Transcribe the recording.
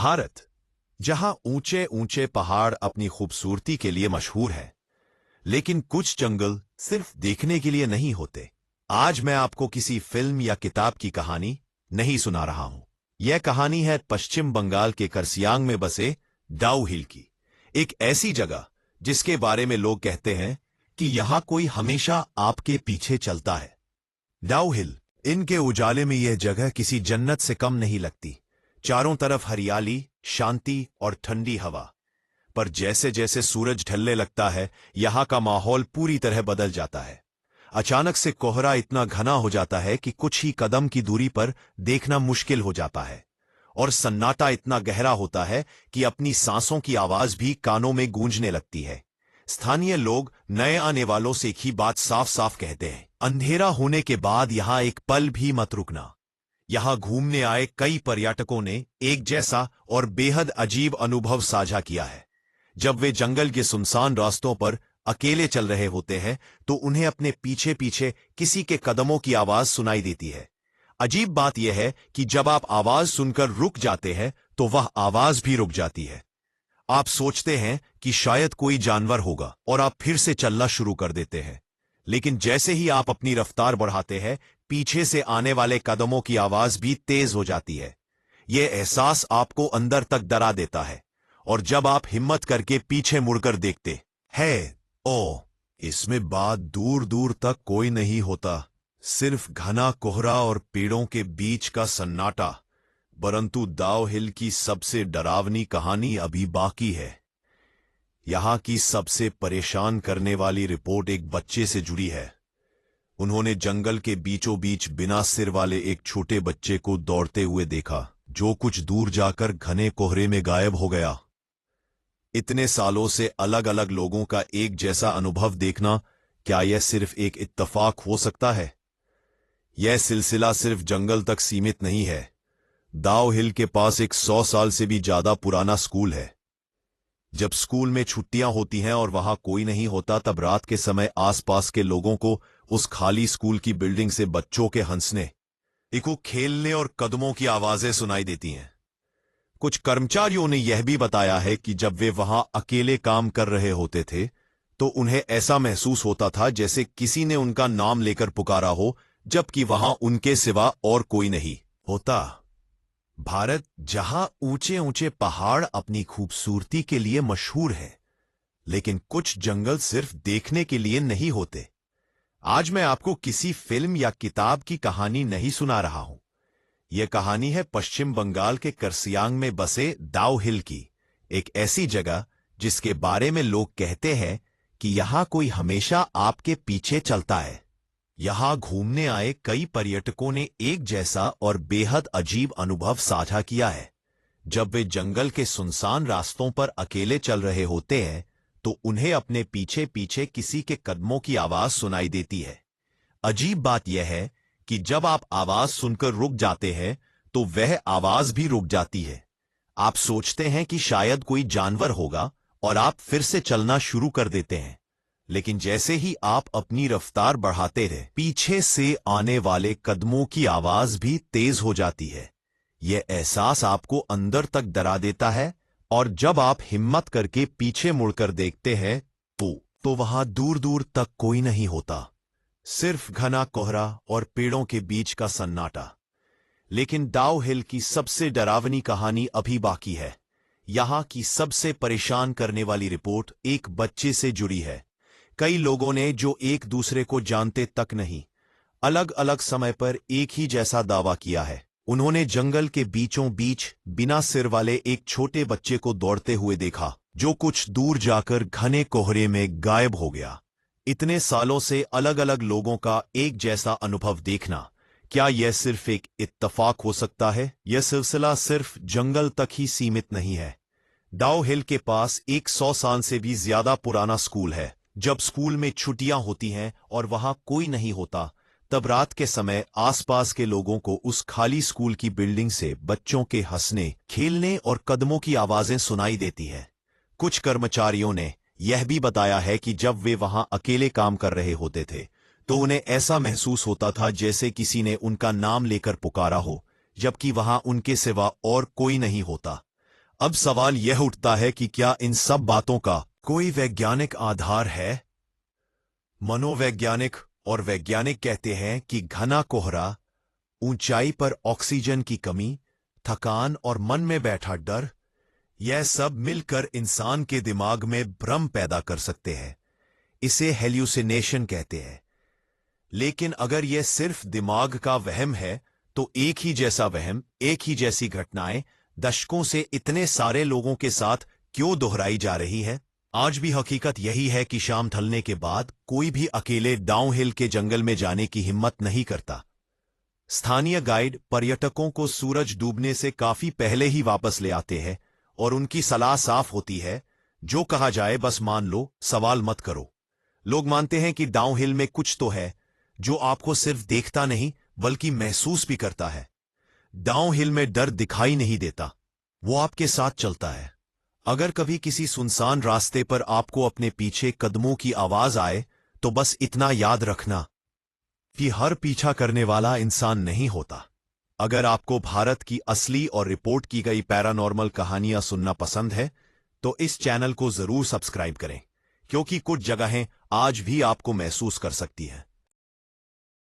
भारत, जहां ऊंचे ऊंचे पहाड़ अपनी खूबसूरती के लिए मशहूर है, लेकिन कुछ जंगल सिर्फ देखने के लिए नहीं होते। आज मैं आपको किसी फिल्म या किताब की कहानी नहीं सुना रहा हूं। यह कहानी है पश्चिम बंगाल के करसियांग में बसे दाऊ हिल की, एक ऐसी जगह जिसके बारे में लोग कहते हैं कि यहां कोई हमेशा आपके पीछे चलता है। दाऊ हिल, इनके उजाले में यह जगह किसी जन्नत से कम नहीं लगती। चारों तरफ हरियाली, शांति और ठंडी हवा। पर जैसे जैसे सूरज ढलने लगता है, यहां का माहौल पूरी तरह बदल जाता है। अचानक से कोहरा इतना घना हो जाता है कि कुछ ही कदम की दूरी पर देखना मुश्किल हो जाता है, और सन्नाटा इतना गहरा होता है कि अपनी सांसों की आवाज भी कानों में गूंजने लगती है। स्थानीय लोग नए आने वालों से एक ही बात साफ साफ कहते हैं, अंधेरा होने के बाद यहां एक पल भी मत रुकना। यहां घूमने आए कई पर्यटकों ने एक जैसा और बेहद अजीब अनुभव साझा किया है। जब वे जंगल के सुनसान रास्तों पर अकेले चल रहे होते हैं तो उन्हें अपने पीछे पीछे किसी के कदमों की आवाज सुनाई देती है। अजीब बात यह है कि जब आप आवाज सुनकर रुक जाते हैं तो वह आवाज भी रुक जाती है। आप सोचते हैं कि शायद कोई जानवर होगा और आप फिर से चलना शुरू कर देते हैं, लेकिन जैसे ही आप अपनी रफ्तार बढ़ाते हैं, पीछे से आने वाले कदमों की आवाज भी तेज हो जाती है। यह एहसास आपको अंदर तक डरा देता है, और जब आप हिम्मत करके पीछे मुड़कर देखते हैं, इसमें बाद दूर दूर तक कोई नहीं होता, सिर्फ घना कोहरा और पेड़ों के बीच का सन्नाटा। परंतु दाऊ हिल की सबसे डरावनी कहानी अभी बाकी है। यहां की सबसे परेशान करने वाली रिपोर्ट एक बच्चे से जुड़ी है। उन्होंने जंगल के बीचों बीच बिना सिर वाले एक छोटे बच्चे को दौड़ते हुए देखा, जो कुछ दूर जाकर घने कोहरे में गायब हो गया। इतने सालों से अलग अलग लोगों का एक जैसा अनुभव देखना, क्या यह सिर्फ एक इत्तेफाक हो सकता है? यह सिलसिला सिर्फ जंगल तक सीमित नहीं है। दाऊ हिल के पास एक 100 साल से भी ज्यादा पुराना स्कूल है। जब स्कूल में छुट्टियां होती हैं और वहां कोई नहीं होता, तब रात के समय आसपास के लोगों को उस खाली स्कूल की बिल्डिंग से बच्चों के हंसने, इको खेलने और कदमों की आवाजें सुनाई देती हैं। कुछ कर्मचारियों ने यह भी बताया है कि जब वे वहां अकेले काम कर रहे होते थे तो उन्हें ऐसा महसूस होता था जैसे किसी ने उनका नाम लेकर पुकारा हो, जबकि वहां उनके सिवा और कोई नहीं होता। भारत, जहां ऊंचे ऊंचे पहाड़ अपनी खूबसूरती के लिए मशहूर है, लेकिन कुछ जंगल सिर्फ देखने के लिए नहीं होते। आज मैं आपको किसी फिल्म या किताब की कहानी नहीं सुना रहा हूं। यह कहानी है पश्चिम बंगाल के करसियांग में बसे दाऊ हिल की, एक ऐसी जगह जिसके बारे में लोग कहते हैं कि यहां कोई हमेशा आपके पीछे चलता है। यहां घूमने आए कई पर्यटकों ने एक जैसा और बेहद अजीब अनुभव साझा किया है। जब वे जंगल के सुनसान रास्तों पर अकेले चल रहे होते हैं तो उन्हें अपने पीछे पीछे किसी के कदमों की आवाज सुनाई देती है। अजीब बात यह है कि जब आप आवाज सुनकर रुक जाते हैं तो वह आवाज भी रुक जाती है। आप सोचते हैं कि शायद कोई जानवर होगा और आप फिर से चलना शुरू कर देते हैं, लेकिन जैसे ही आप अपनी रफ्तार बढ़ाते हैं, पीछे से आने वाले कदमों की आवाज भी तेज हो जाती है। यह एहसास आपको अंदर तक डरा देता है, और जब आप हिम्मत करके पीछे मुड़कर देखते हैं तो वहां दूर दूर तक कोई नहीं होता, सिर्फ घना कोहरा और पेड़ों के बीच का सन्नाटा। लेकिन दाऊ हिल की सबसे डरावनी कहानी अभी बाकी है। यहां की सबसे परेशान करने वाली रिपोर्ट एक बच्चे से जुड़ी है। कई लोगों ने, जो एक दूसरे को जानते तक नहीं, अलग अलग समय पर एक ही जैसा दावा किया है। उन्होंने जंगल के बीचों बीच बिना सिर वाले एक छोटे बच्चे को दौड़ते हुए देखा, जो कुछ दूर जाकर घने कोहरे में गायब हो गया। इतने सालों से अलग अलग लोगों का एक जैसा अनुभव देखना, क्या यह सिर्फ एक इत्तेफाक हो सकता है? यह सिलसिला सिर्फ जंगल तक ही सीमित नहीं है। दाऊ हिल के पास एक 100 साल से भी ज्यादा पुराना स्कूल है। जब स्कूल में छुट्टियां होती हैं और वहां कोई नहीं होता, तब रात के समय आसपास के लोगों को उस खाली स्कूल की बिल्डिंग से बच्चों के हंसने, खेलने और कदमों की आवाजें सुनाई देती हैं। कुछ कर्मचारियों ने यह भी बताया है कि जब वे वहां अकेले काम कर रहे होते थे तो उन्हें ऐसा महसूस होता था जैसे किसी ने उनका नाम लेकर पुकारा हो, जबकि वहां उनके सिवा और कोई नहीं होता। अब सवाल यह उठता है कि क्या इन सब बातों का कोई वैज्ञानिक आधार है? मनोवैज्ञानिक और वैज्ञानिक कहते हैं कि घना कोहरा, ऊंचाई पर ऑक्सीजन की कमी, थकान और मन में बैठा डर, यह सब मिलकर इंसान के दिमाग में भ्रम पैदा कर सकते हैं। इसे हेल्यूसिनेशन कहते हैं। लेकिन अगर यह सिर्फ दिमाग का वहम है, तो एक ही जैसा वहम, एक ही जैसी घटनाएं दशकों से इतने सारे लोगों के साथ क्यों दोहराई जा रही है? आज भी हकीकत यही है कि शाम ढलने के बाद कोई भी अकेले डाउनहिल के जंगल में जाने की हिम्मत नहीं करता। स्थानीय गाइड पर्यटकों को सूरज डूबने से काफी पहले ही वापस ले आते हैं और उनकी सलाह साफ होती है, जो कहा जाए बस मान लो, सवाल मत करो। लोग मानते हैं कि डाउनहिल में कुछ तो है जो आपको सिर्फ देखता नहीं बल्कि महसूस भी करता है। डाउनहिल में डर दिखाई नहीं देता, वो आपके साथ चलता है। अगर कभी किसी सुनसान रास्ते पर आपको अपने पीछे कदमों की आवाज आए, तो बस इतना याद रखना कि हर पीछा करने वाला इंसान नहीं होता। अगर आपको भारत की असली और रिपोर्ट की गई पैरानॉर्मल कहानियां सुनना पसंद है, तो इस चैनल को जरूर सब्सक्राइब करें, क्योंकि कुछ जगहें आज भी आपको महसूस कर सकती हैं।